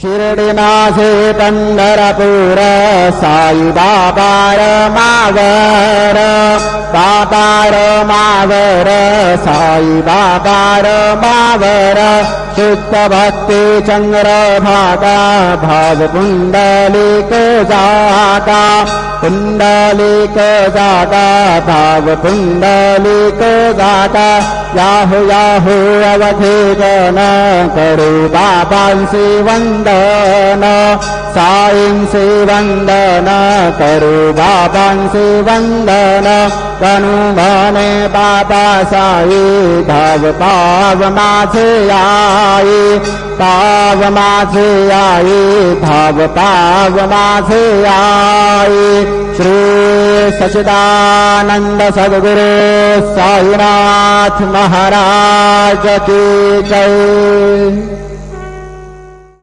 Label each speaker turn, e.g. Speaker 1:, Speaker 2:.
Speaker 1: शिर्डी माझे पंढरपूर साई बाबार मावर बाबार मावर साई बाबार मावर शुद्ध भक्ती चंद्रभागा भाव पुंडलिक जागा पुंडलिक जागा भाव पुंडलिक जागा याहू याहू अवधि जन करू बाबांसी वंदन साईंसी वंदन करू बाबांसी वंदन कनु म्हणे बाबा साई धाव पाव माझे आई पाव माझे आई धाव पाव माझे आई श्री सच्चिदानंद सद्गुरु साईनाथ महाराज की जय।